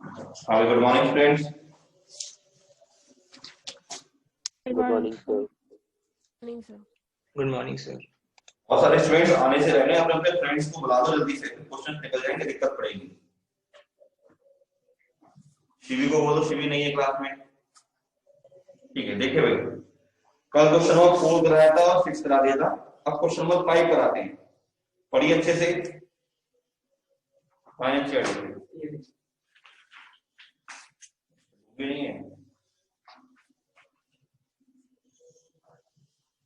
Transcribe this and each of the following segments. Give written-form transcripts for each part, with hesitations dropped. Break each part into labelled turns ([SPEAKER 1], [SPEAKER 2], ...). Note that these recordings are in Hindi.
[SPEAKER 1] Hi, good morning, students.
[SPEAKER 2] Good morning, sir.
[SPEAKER 3] Morning, sir.
[SPEAKER 4] Good morning sir.
[SPEAKER 1] बहुत सारे स्टूडेंट्स आने से रहने अपने अपने फ्रेंड्स को बुला दो जल्दी से, क्वेश्चन निकल जाएंगे, दिक्कत पड़ेगी। शिवी को बोलो, शिवी नहीं है क्लास में। ठीक है, देखिए भाई, कल क्वेश्चन नंबर 4 कराया था और 6 करा दिया था। अब क्वेश्चन नंबर 5 कराते हैं, पढ़िए अच्छे से। फाइनेंशियल नहीं है,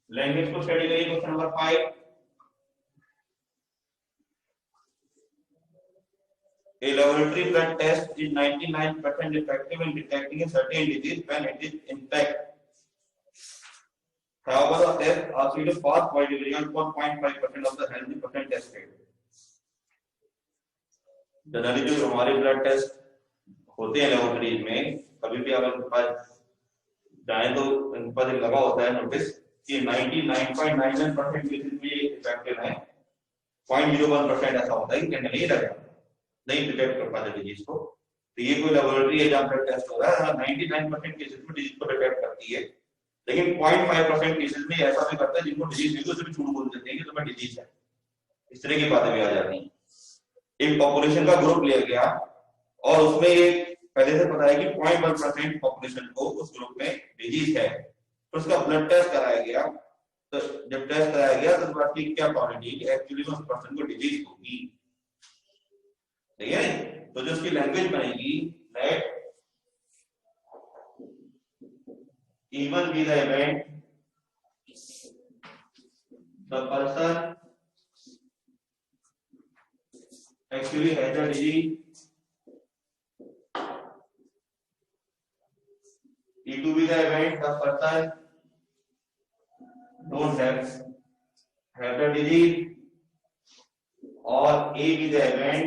[SPEAKER 1] लैंग्वेज को स्टडी करिए। Question number 5, a laboratory blood test is 99% effective in detecting a certain disease when it is intact. However, the test also is a false positive result for 0.5% of the healthy person tested. Generally जो हमारे ब्लड टेस्ट होते हैं लेबोरेटरीज में, कभी भी अगर उनके पास जाए तो उन पर लगा होता है नोटिस कि 99.99% केसेस में इफेक्टिव है, 0.01% ऐसा होता है कि नहीं लगा, नहीं डिटेक्ट कर पाते डिजीज को। तो ये कोई लेबोरेटरी है जहां ब्लड टेस्ट हो रहा है, 99% केसेस में डिजीज को डिटेक्ट करती है, लेकिन 0.5% केसेस में ऐसा भी करता है जिनको डिजीज नहीं, तो झूठ बोल देते हैं कि तुम्हें डिजीज है। इस तरह की बातें भी आ जाती हैं। एक पॉपुलेशन का ग्रुप लिया गया और उसमें ये पहले से पता है कि 0.1% पॉपुलेशन को उस ग्रुप में डिजीज है, तो उसका ब्लड टेस्ट कराया गया। तो जब टेस्ट कराया गया तो बाकी क्या प्रोबेबिलिटी एक्चुअली उस पर्सन को डिजीज होगी, ठीक है। तो जो उसकी लैंग्वेज बनेगी, late even be the event the person actually has a disease, E to be the event the person don't have the disease, or A be the event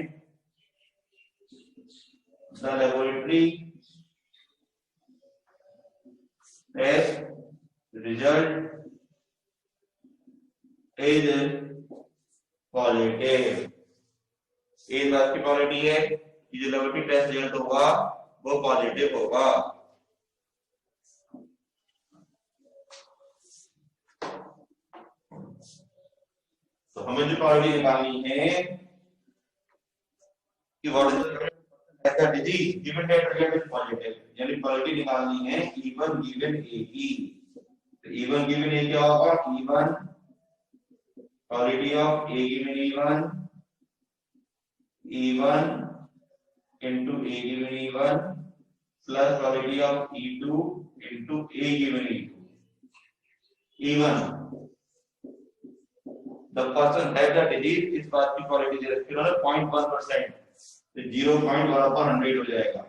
[SPEAKER 1] the laboratory test result is positive। इस बात की पॉलिटी है कि जो लेबोरेटरी टेस्ट रिजल्ट होगा वो पॉजिटिव होगा। तो हमें जो पॉलिटी निकालनी है कि what is the disease given that result is positive, यानी पॉलिटी निकालनी है E1 गिवन A की। तो E1 गिवन A क्या होगा? E1 polity of A given E1 into A given E1 plus probability of E2 into A given E2. E1, the person has the disease, इस बात की probability दे रखी है 0.1%, तो 0.1/100 हो जाएगा।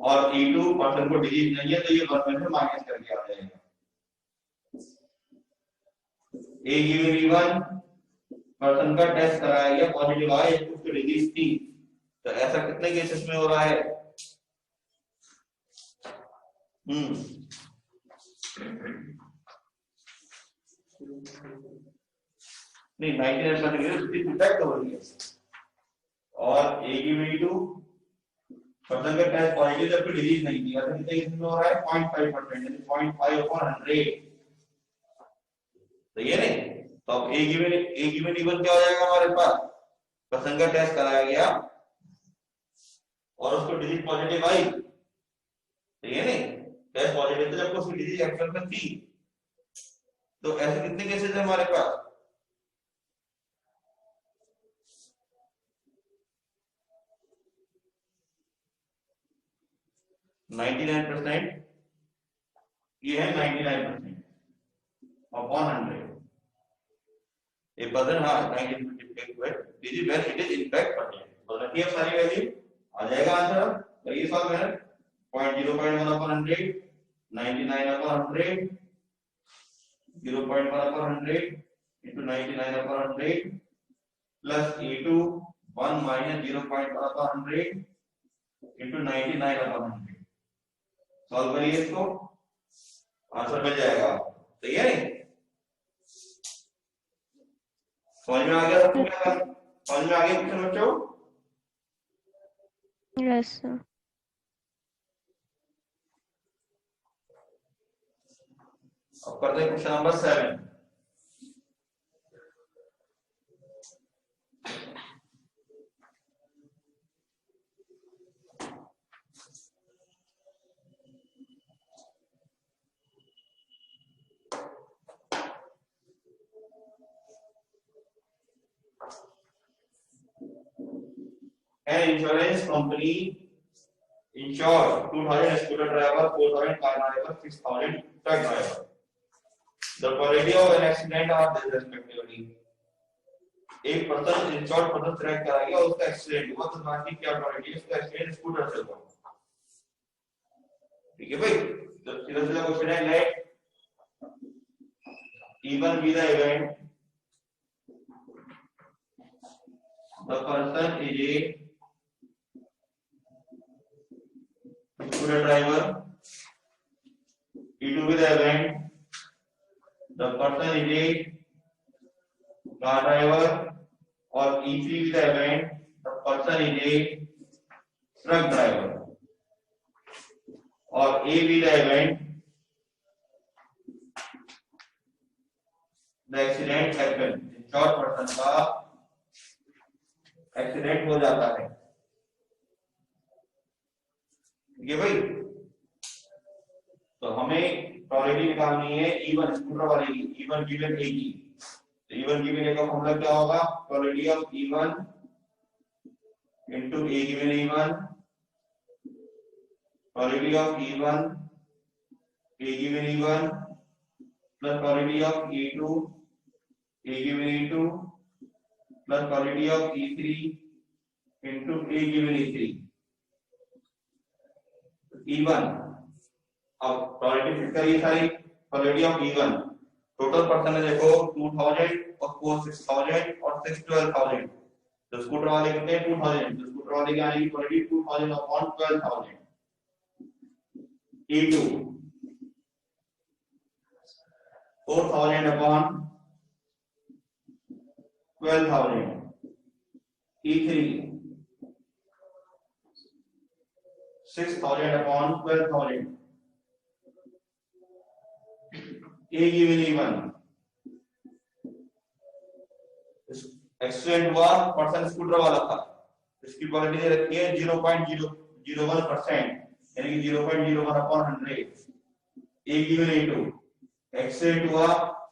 [SPEAKER 1] और E2 पर्सन को डिजीज नहीं है तो ये 1 में से माइनस करके आ जाएगा। A given E1 पर्सन का टेस्ट कराया गया, पॉजिटिव आया, उसको डिजीज थी। तो ऐसा कितने केसेस में हो रहा है? नहीं, 99% डिटेक्ट हो रही है। और A given E2 पर्सन का टेस्ट पॉजिटिव जबकि डिजीज नहीं थी, ऐसा कितने केसेस में हो रहा है? 0.5%, यानी 0.5/100। तो ये नहीं, तो अब A given E1 क्या हो जाएगा हमारे पास? पर्सन का टेस्ट कराया गया और उसको डिजीज पॉजिटिव आई, तो ये नहीं, टेस्ट पॉजिटिव तो जब उसकी डिजीज एक्चुअल में थी। तो ऐसे कितने केसेस है हमारे पास? %99, ये है 99% upon 100। A person has 90% disease when it is in fact positive। तो रखिए सारी वैल्यू, आ जाएगा आंसर। करिए सॉल्व मैंने 0.01/100, 99/100, 0.1/100 into 99/100 plus E2 1 minus 0.1/100 into 99/100। Solve करिए इसको, आंसर मिल जाएगा। सही है? समझ में आ गया? समझ में आ गया क्वेश्चन बच्चों?
[SPEAKER 2] Yes, sir.
[SPEAKER 1] अब करते हैं question number 7। An insurance company insure 2000 scooter driver, 4000 car driver, 6000 truck driver. The probability of an accident are this respectively. एक पर्सन इंश्योर्ड पर्सन ट्रैक कराएगा, उसका एक्सीडेंट हुआ तो बाकी क्या प्रोबेबिलिटी है उसका एक्सीडेंट स्कूटर से हुआ। ठीक है भाई, तो सीधा सीधा क्वेश्चन है, late even be the event the person is a scooter driver, it will be the event the person is a car driver, or if will be the event the person is a truck driver, or A be the event the accident happen, insured person का एक्सीडेंट हो जाता है। ठीक है भाई, तो हमें प्रोबेबिलिटी निकालनी है E1 स्कूटर वाले की, E1 गिवन A की। तो E1 गिवन A का फॉर्मूला क्या होगा, probability of E1 into A given E1, probability of E1 A given E1 plus probability of E2 A given E2 plus probability of E3 into A given E3. E1 अब probability फिट करिए सारी, probability of E1 total person है देखो 2000 और 4 6000 और 6 12000। तो स्कूटर वाले कितने 2000, तो स्कूटर वाले की आने की probability 2000 upon 12000। E2 4000 upon 12,000, E3 6,000 upon 12,000, A given E1 accident हुआ पर्सन स्कूटर वाला था, इसकी प्रोबेबिलिटी दे रखी है 0.001%, यानी कि 0.01 upon 100। A given E2 accident हुआ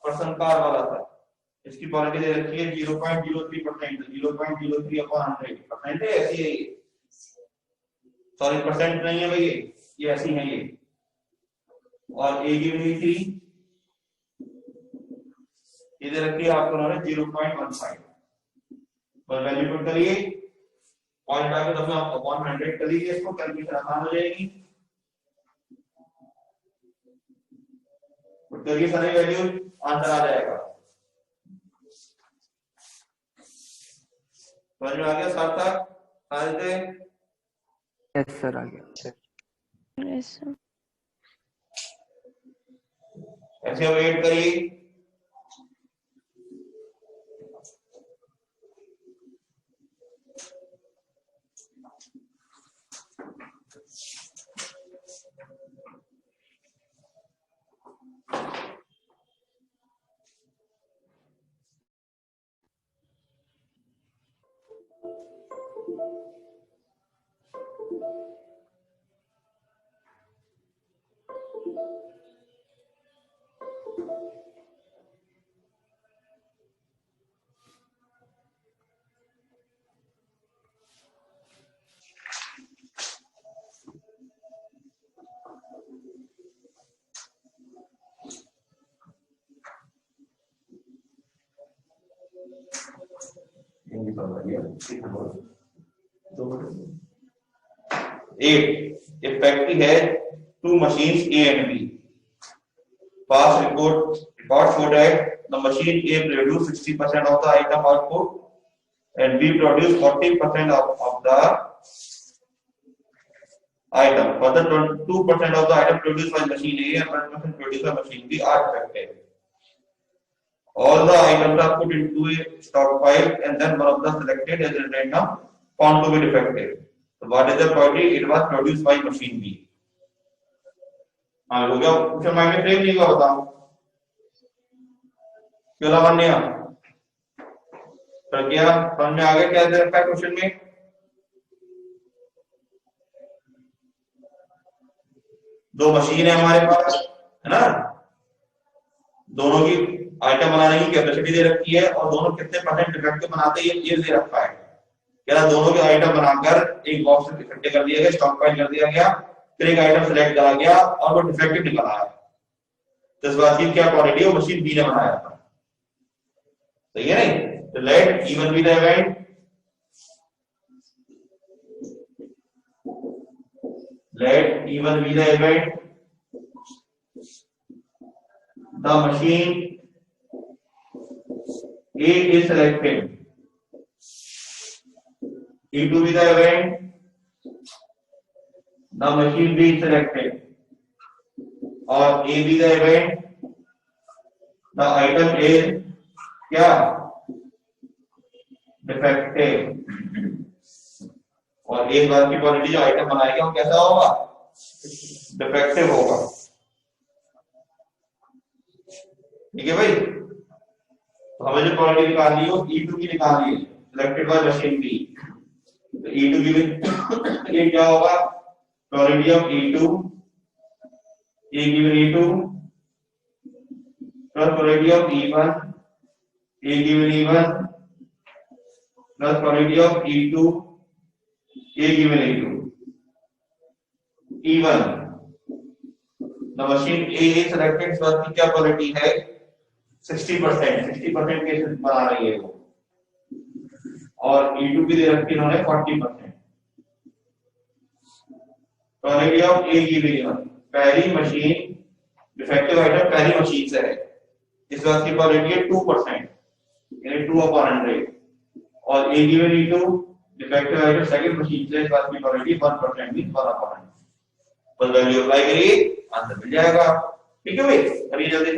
[SPEAKER 1] पर्सन कार वाला था, इसकी प्रोबेबिलिटी दे रखी है 0.03%, 0.03 अपॉन 100। परसेंट है ऐसी है ये, सॉरी परसेंट नहीं है भाई, ये ऐसी है ये। और A गिवन E3 ये दे रखी है आपको उन्होंने 0.15। बस वैल्यू पुट करिए, पॉइंट आके तब आप अपॉन 100 कर लीजिए, इसको कैलकुलेशन आसान हो जाएगी। पुट करिए सारी वैल्यू, आंसर आ जाएगा। समझ में आ गया सार्थक? सारे
[SPEAKER 3] यस सर, आ गया।
[SPEAKER 2] Yes, sir.
[SPEAKER 1] ऐसे वेट करिए। A factory has two machines A and B. Past records show that the machine A produce 60% of the item output and B produce 40% of the item. Further, 2% of the item produced by machine A and 1% produced by machine B are defective. All the items are put into a stockpile and then one of the selected as a random found to be defective. What is the quality? It was produced by machine B. हाँ हो गया, क्वेश्चन माइंड में फ्रेम नहीं हुआ, बताओ क्यों लगा नहीं आ? तो क्या समझ में आ गया क्या दे रखा है क्वेश्चन में? दो मशीन है हमारे पास, है ना, दोनों की आइटम बनाने की कैपेसिटी दे रखी है और दोनों कितने परसेंट डिफेक्टिव बनाते हैं ये दे रखा है। क्या दोनों के आइटम बनाकर एक बॉक्स में इकट्ठे कर दिया गया, स्टॉक पाइल कर दिया गया, फिर एक आइटम सेलेक्ट करा गया और वो डिफेक्टिव निकल आया। तो इस बात की क्या क्वालिटी है? वो मशीन बी ने बनाया था, सही है नहीं? तो let even be the event, let even be the event the machine A is selected, E to be the event the machine B is selected, और A be the event the item is क्या? डिफेक्टिव। और एक बार की क्वालिटी जो आइटम बनाएगा वो कैसा होगा? डिफेक्टिव होगा। ठीक है भाई, तो हमें जो क्वालिटी निकालनी हो E2 की निकालनी है, सिलेक्टेड बाय मशीन बी। तो E2 की ये क्या होगा? Quality of E2 A given E2 plus quality of E1 A given E1 plus quality of E2 A given E2। E1 the machine A is selected, so उसकी क्या क्वालिटी है? 60%, 60% केसेस बना रही है वो, और E2 भी दे रखी है इन्होंने 40%। Quality of A given E1, पहली मशीन डिफेक्टिव आइटम पहली मशीन से है, इस बात की क्वालिटी है 2%, यानी 2/100, और A given E2 defective item second machine से, इस बात की क्वालिटी 1% मींस 1/100। बस वैल्यू अप्लाई करिए, आंसर मिल जाएगा। ठीक है भाई, करिए जल्दी।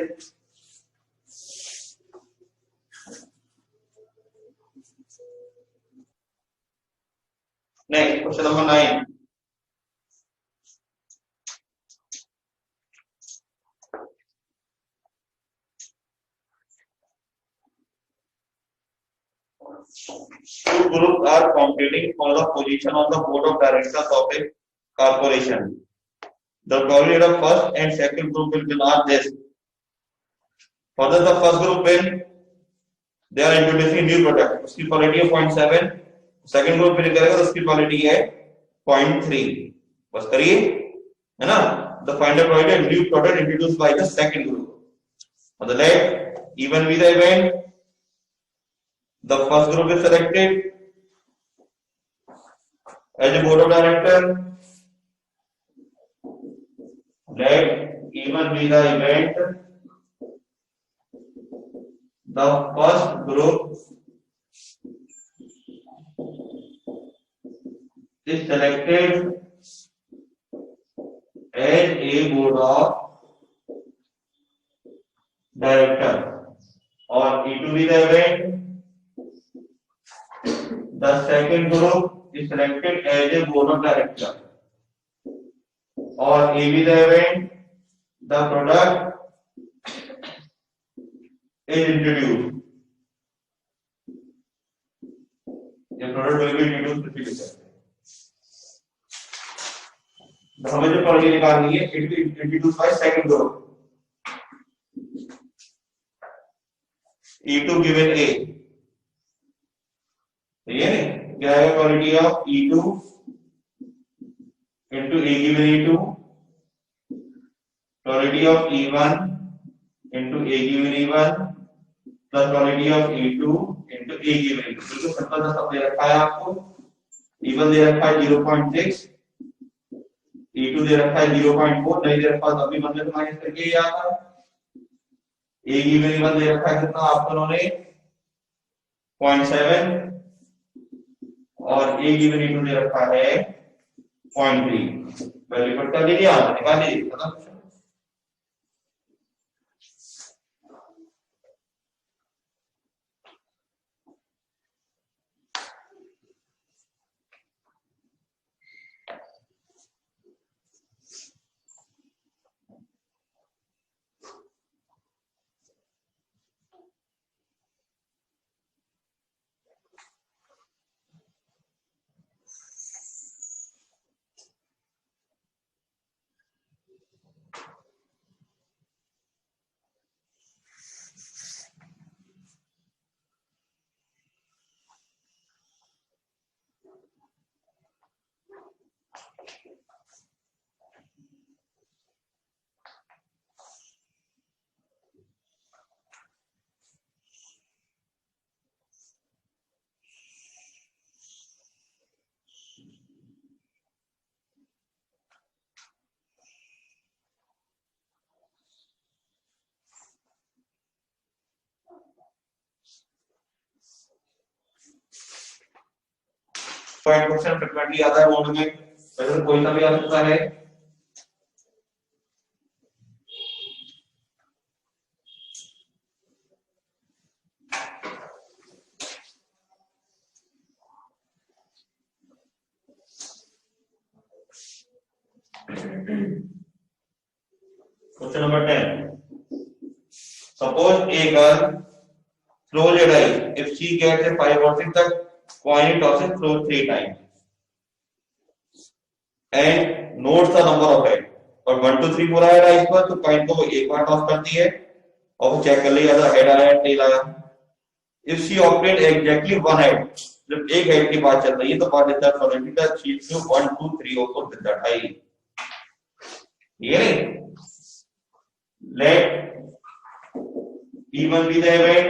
[SPEAKER 1] Next question number 9। Two groups are competing for the position on the board of directors of a corporation. The probability of first and second group will be not this. Further, the first group will they are introducing new product, उसकी क्वालिटी है 0.7, सेकंड ग्रुप फिर करेगा तो उसकी क्वालिटी है 0.3। बस करिए, है ना। The find the probability of new product introduced by the second group. मतलब let even with the event the first group is selected as a board of director. Let even be the event the first group is selected as a board of director, or E to be the event the second group is selected as a board of director, or A be the event the product is introduced, the product will be introduced। तो हमें जो क्वालिटी निकालनी है it will introduce by second group, E2 given A, ये क्या है quality of E2 into A given E2, quality of E1 into A given E1 plus quality of E2 into A given E2। बिल्कुल सिंपल सा सब दे रखा है आपको। E1 दे रखा है 0.6, E2 दे रखा है 0.4, नहीं दे रखा तो अभी बंदे को माइनस करके याद है। A given E1 दे रखा है कितना आपको उन्होंने 0.7, और A given E2 दे रखा है 0.3। वैल्यू पुट कर लीजिए, आंसर निकाल लीजिए, खत्म। पॉइंट क्वेश्चन फ्रीक्वेंटली आता है बोर्ड में, वैसे कोई सा भी आ सकता है। Question number 10. Suppose a girl throws a die. If she gets a 5 or 6, the coin tosses throws 3 times and notes the number of head. और 1 2 3 4 आया डाइस पर, तो कॉइन को वो एक बार टॉस करती है और वो चेक कर लेगा हेड आया टेल आया। If she obtained exactly one head, जब एक हेड की बात चल रही है तो what is the probability that she will 1 2 3 or 4 with that die? ये नहीं, let even be the event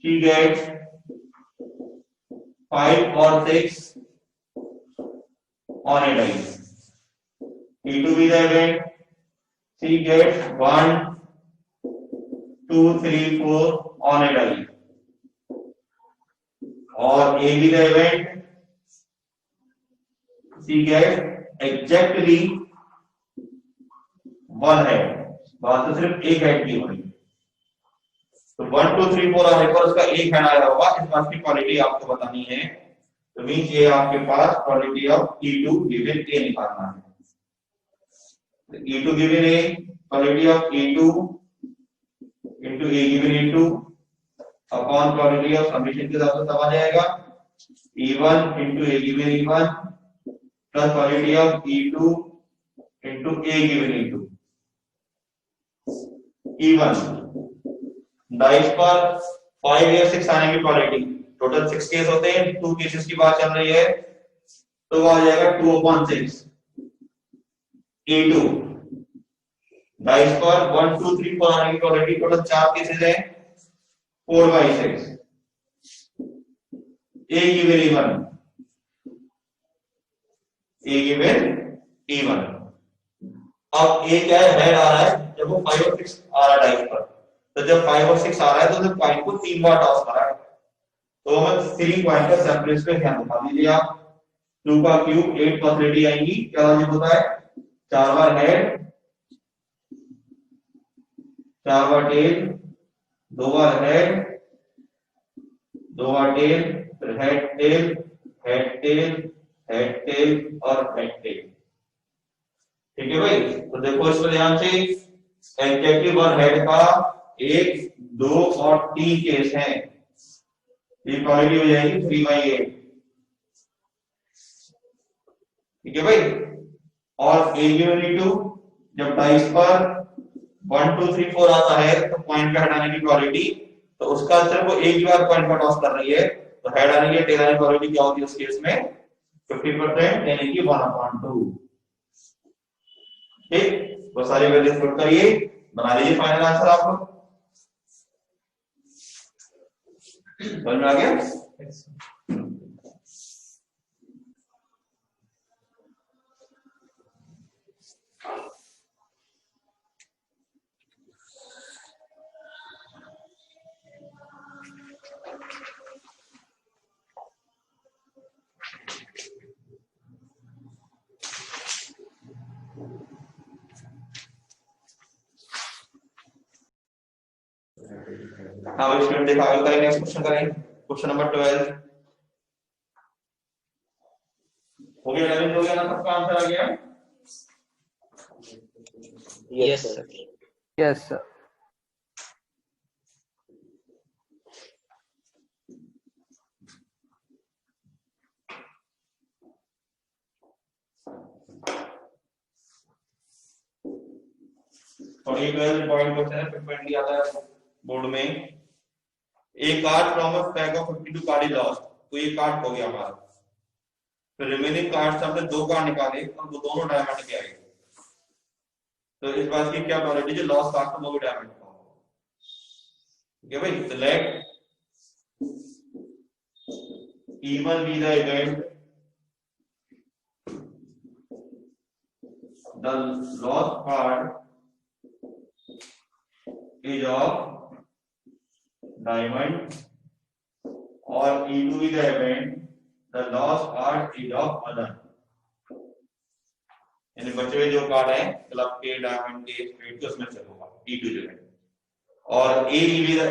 [SPEAKER 1] she gets 5 or 6 on a die. E2 be the event she gets 1 2 3 4 on a die. और A be the event she gets exactly 1 head. बात तो सिर्फ एक हेड की हो रही है, तो 1 2 3 4 आने पर उसका एक हेड आया होगा, इस बात की क्वालिटी आपको बतानी है। तो मींस ये आपके पास quality of E2 given A निकालना है। E2 given A, quality of E2 into A given E2 upon quality of summation के हिसाब से सब आ जाएगा, E1 into A given E1 plus quality of E2 into A given E2। E1 dice पर 5 या 6 आने की क्वालिटी, टोटल 6 केस होते हैं, 2 केसेस की बात चल रही है, तो वो आ जाएगा 2/6। E2 डाइस पर 1 2 3 4 आने की क्वालिटी, टोटल 4 केसेस है, 4/6। A given E1, A given E1। अब A क्या है, हेड आ रहा है, जब वो 5 और 6 आ रहा है डाइस पर, तो जब 5 और 6 आ रहा है तो जब कॉइन को 3 बार टॉस करा है, तो हमें 3 कॉइन का सैंपल पे ध्यान दिखा दीजिए आप। 2 का क्यूब 8 पॉसिबिलिटी आएंगी, क्या लॉजिक होता है, 4 बार हेड 4 बार टेल, 2 बार हेड 2 बार टेल, फिर head tail head tail head tail और हेड टेल। ठीक है भाई, तो देखो इस पर ध्यान से, एग्जैक्टली वन हेड का 1 2 और 3 केस हैं, ये क्वालिटी हो जाएगी 3/8। ठीक है भाई, और A गिवन E2 जब डाइस पर 1 2 3 4 आता है तो पॉइंट का हटाने की क्वालिटी, तो उसका सिर्फ वो एक ही बार पॉइंट का टॉस कर रही है, तो हेड आने की टेल आने की क्वालिटी क्या होती है उस केस में, 50% यानी कि 1/2। ठीक, वो सारी वैल्यूज पुट करिए, बना लीजिए फाइनल आंसर आपको। समझ में आ गया? हाँ स्टूडेंट देखा, आगे करेंगे, नेक्स्ट क्वेश्चन करेंगे, क्वेश्चन नंबर 12 हो गया, 11 हो गया ना, सबका आंसर आ गया।
[SPEAKER 2] Yes, sir.
[SPEAKER 3] Yes, sir.
[SPEAKER 1] और ये 12 पॉइंट क्वेश्चन है, फ्रीक्वेंटली आता है बोर्ड में। एक card from a pack of 52 card is lost, तो ये कार्ड खो गया हमारा, तो रिमेनिंग कार्ड से हमने 2 कार्ड निकाले और वो दोनों डायमंड के आए, तो इस बात की क्या प्रोबेबिलिटी जो लॉस्ट कार्ड वो भी डायमंड का होगा। ठीक है भाई, तो late E1 be the event the lost card is of diamond और E2 is the event the lost card is of other, यानी बचे हुए जो कार्ड है क्लब के, डायमंड के, स्ट्रेट के, उसमें से होगा E2 जो है। और A भी the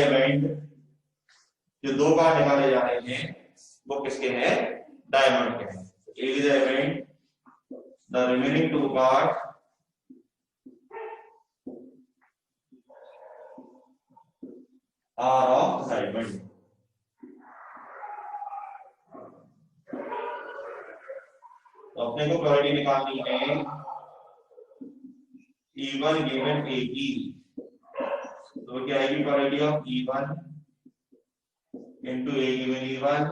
[SPEAKER 1] event, जो दो कार्ड निकाले जा रहे हैं वो किसके हैं, डायमंड के हैं। A is the event the remaining two cards are of diamond। तो अपने को प्रोबेबिलिटी निकालनी है E1 given AE, तो क्या आएगी probability of E1 into A given E1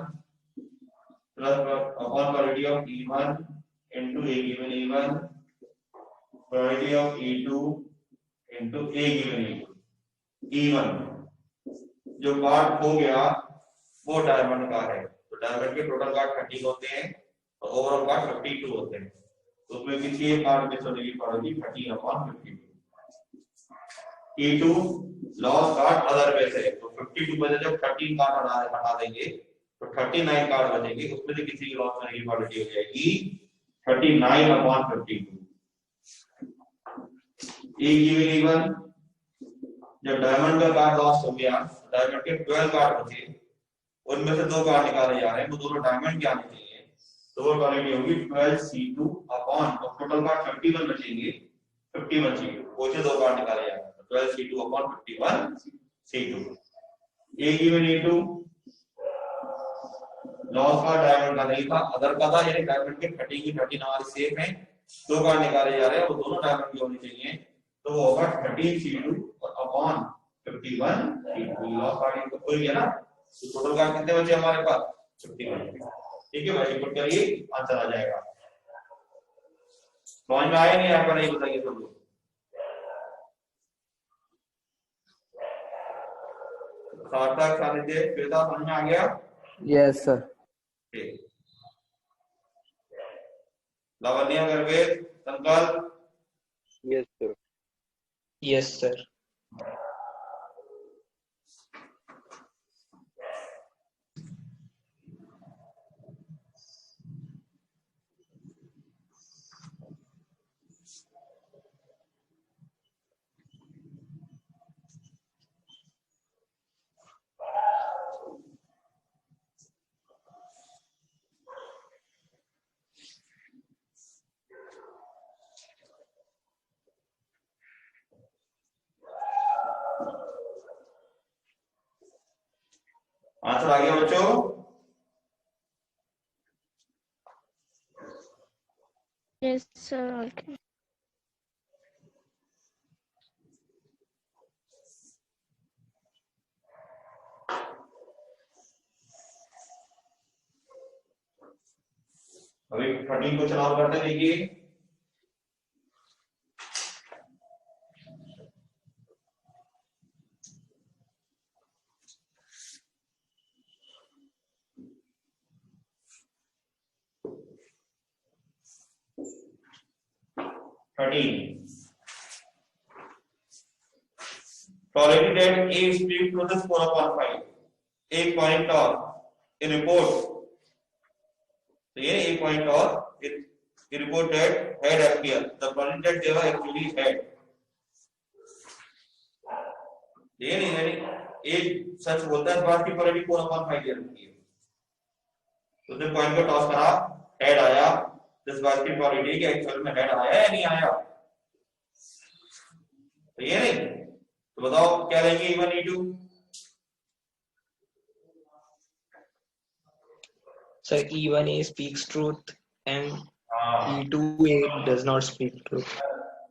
[SPEAKER 1] plus upon probability of E1 into A given E1 probability of E2 into A given E2। E1 जो कार्ड खो गया वो डायमंड का है, तो डायमंड के टोटल कार्ड 30 होते हैं और ओवरऑल कार्ड 52 होते हैं, तो उसमें किसी एक कार्ड में चलेगी probability 30/52। E2 loss card other में से, तो 52 में से जब 13 कार्ड हटा देंगे तो 39 कार्ड बचेंगे, उसमें से किसी की लॉस होने की प्रोबेबिलिटी हो जाएगी 39/52। E1 जब डायमंड का कार्ड लॉस हो गया, डायमंड के 12 कार्ड बचे, उनमें से दो कार्ड निकाले जा रहे हैं, वो दोनों डायमंड के आने चाहिए, तो वो प्रोबेबिलिटी होगी 12C2 अपॉन, और टोटल कार्ड 51 बचेंगे, 50 बचेंगे, वो से दो कार्ड निकाले जा रहे हैं, 12C2 upon 51C2। A given E2 loss का डायमंड का नहीं था, अदर का था, यानी डायमंड के 30 की 30 हमारे सेफ हैं, दो कार्ड निकाले जा रहे हैं, वो दोनों डायमंड के होने चाहिए, तो वो होगा 13C2 और अपॉन 51C2। लॉस कार्ड को कोई गया ना, तो टोटल कार्ड कितने बचे हमारे पास, 51। ठीक है भाई, पुट करिए, आंसर आ जाएगा। समझ में आया नहीं आपका, नहीं बताइए सब लोग। सार्थक, सानिध्य, श्वेता, समझ में आ गया?
[SPEAKER 3] Yes sir.
[SPEAKER 1] लावण्य, करके संकल्प।
[SPEAKER 2] Yes, sir.
[SPEAKER 4] Yes, sir.
[SPEAKER 1] Answer आ गया बच्चों?
[SPEAKER 5] Yes, sir. Okay.
[SPEAKER 1] अभी 13 को चलाओ करते देखिए। Probability that A is split to the 4/5, एक पॉइंट और in report, तो ये एक पॉइंट और it reported head appear, the probability that they were actually head, ये नहीं यानी एक सच बोलता है, बात की probability 4/5 दे रखी है, तो उसने पॉइंट को टॉस करा, हेड आया, इस बात की प्रोबेबिलिटी कि एक्चुअल में हेड आया या नहीं आया, तो ये नहीं, तो बताओ क्या लेंगे E1 E2?
[SPEAKER 4] Sir, E1A speaks truth and E2A does not speak truth.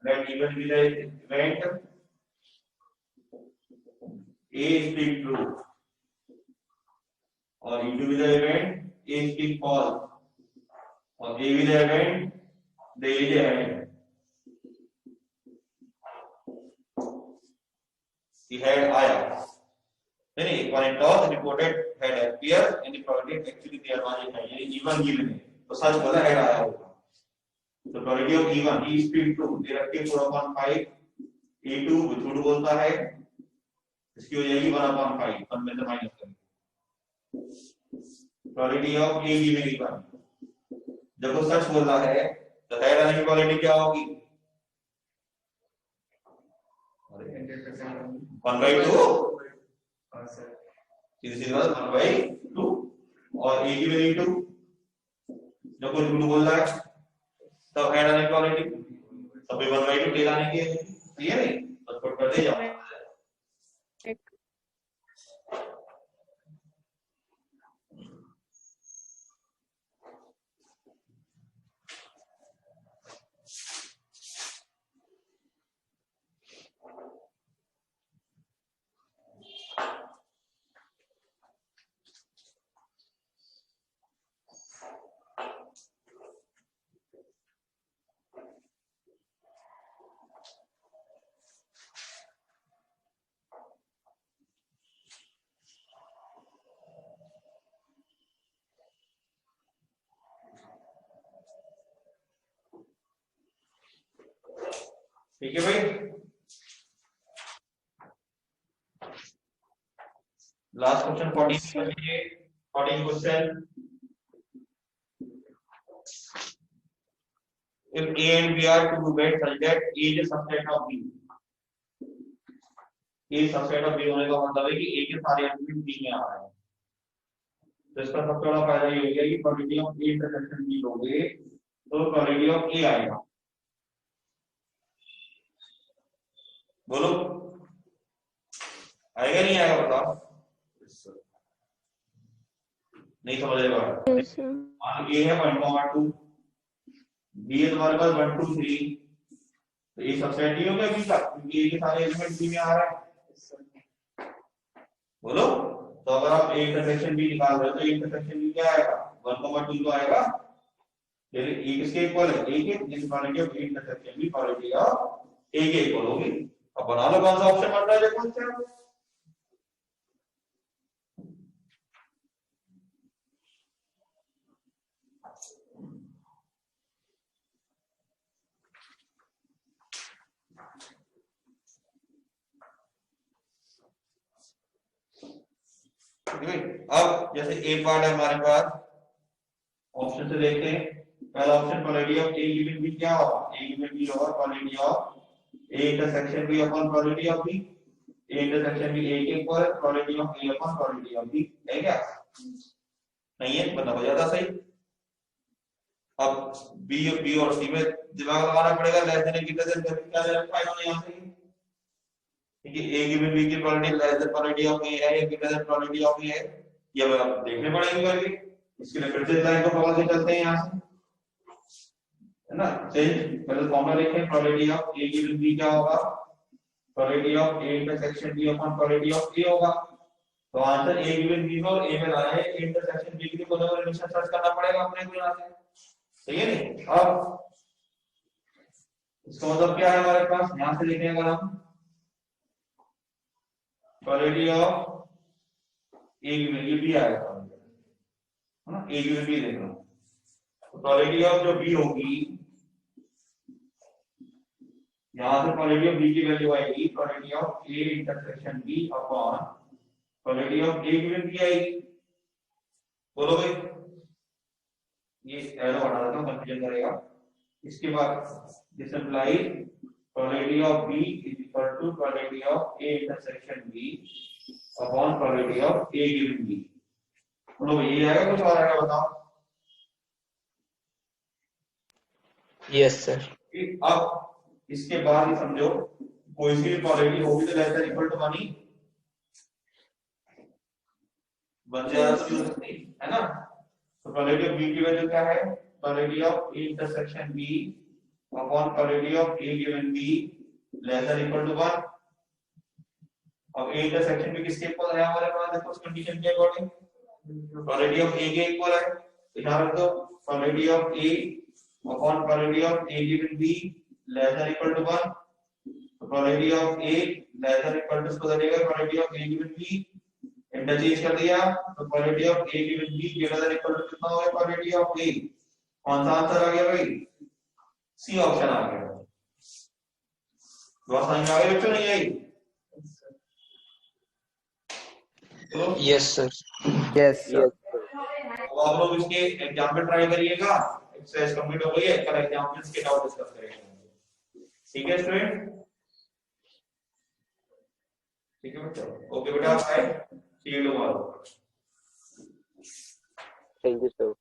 [SPEAKER 1] Let E1 be the event, A speak true, और E2 be the event, A speak false, और A be the event, they is the event. The head आया, नहीं point toss reported head appear and the probability actually there वाली है, ये E1 given है, तो सच बोला हेड आया होगा, तो probability of E1 E speak true दे रखी 4/5, E2 झूठ बोलता है, इसकी हो जाएगी 1/5, 1 में से माइनस करेंगे, quality of A given even. जब वो सच बोल रहा है तो थर्ड आने की क्वालिटी क्या होगी? 1/2 सीधी बात 1/2 और ए गिवन इनटू जब कोई झूठ बोल रहा है तब हेड आने की क्वालिटी तब 1/2 टेल आने की सही है नहीं बस पुट कर दे जाओ। ठीक है भाई, last question 14 question. If A and B are to be made such that A is a subset of B, A subset of B होने का मतलब है कि A के सारे एलिमेंट B में आ रहे हैं। तो इसका सबसे बड़ा फायदा ये हो गया कि probability of A intersection B लोगे तो प्रोबेबिलिटी ऑफ A आएगा। बोलो आएगा नहीं आएगा बताओ? नहीं समझ रहे बात?
[SPEAKER 5] Yes, sir.
[SPEAKER 1] ये है 1,2 बी है तुम्हारे पास 1 2 3 तो ये सबसेट ही हो गया बी का क्योंकि ए के सारे एलिमेंट बी में आ रहा है। बोलो तो अगर आप ए इंटरसेक्शन बी निकाल रहे हो तो ए इंटरसेक्शन बी क्या आएगा? 1,2 तो आएगा। फिर ए किसके इक्वल है? ए के, जिस quality of A intersection B quality of A के इक्वल होगी। अब बना लो कौन सा ऑप्शन बन रहा है देखो इससे। अब जैसे ए पार्ट है हमारे पास, ऑप्शन से देखते हैं। पहला option probability of A given B क्या होगा? ए गिवन बी होगा probability of A intersection B upon probability of B. A intersection B A के इक्वल है probability of A upon probability of B, है क्या? नहीं है मतलब हो जाता सही। अब बी और सी में दिमाग लगाना पड़ेगा, लेस देन ग्रेटर देन क्या फायदा नहीं यहां से कि ए गिवन बी की probability less than probability of A है या greater than probability of A है, ये अब देखने पड़ेंगे करके। इसके लिए फिर से लाइन को फॉलो से चलते हैं यहां से, है ना। चेंज पहले फॉर्मूला लिखें, probability of A given B क्या होगा? Probability of A intersection B upon probability of A होगा। तो आंसर ए गिवन बी और ए में लाना है, ए इंटरसेक्शन बी के लिए कोई रिलेशन सर्च करना पड़ेगा अपने को यहां से, सही है नहीं। अब इसका मतलब क्या है हमारे पास, यहां से लिखेंगे अगर हम probability of A given B भी आएगा, है ना। ए गिवन बी देख लो तो प्रोबेबिलिटी ऑफ जो बी होगी यहां से प्रोबेबिलिटी ऑफ बी की वैल्यू आएगी probability of A intersection B upon probability of A given B आएगी। बोलो भाई, ये एरो हटा देता हूं कंफ्यूजन करेगा। इसके बाद this implies probability of B is equal to probability of A intersection B upon probability of A given B. बोलो भाई ये आएगा कुछ और आएगा बताओ?
[SPEAKER 4] Yes sir.
[SPEAKER 1] अब इसके बाद ही समझो कोई सी भी प्रोबेबिलिटी होगी तो लेस देन इक्वल टू मनी बन जाएगा, है ना। तो प्रोबेबिलिटी ऑफ बी की वैल्यू क्या है? Probability of A intersection B upon probability of A given B less than equal to 1। अब ए इंटरसेक्शन बी किसके इक्वल है हमारे पास? देखो उस कंडीशन के अकॉर्डिंग प्रोबेबिलिटी ऑफ ए के इक्वल है, तो यहां रख दो probability of A upon probability of A given B less than equal to 1। तो probability of A less than equal to इसको देगा probability of A given B, interchange कर दिया तो probability of A given B greater than equal to कितना होगा? Probability of A. कौन सा आंसर आ गया भाई? सी ऑप्शन आ गया। बात समझ में आ गई बच्चों? नहीं आई? तो
[SPEAKER 4] Yes, sir.
[SPEAKER 3] Yes sir.
[SPEAKER 2] Yes, sir.
[SPEAKER 1] अब आप लोग इसके एग्जाम में ट्राई करिएगा। एक्सरसाइज कंप्लीट हो गई है, कल एग्जाम में इसके डाउट डिस्कस करेंगे। ठीक है स्टूडेंट? ठीक है बेटा, ओके बेटा, bye, see you tomorrow.
[SPEAKER 2] Thank you, sir.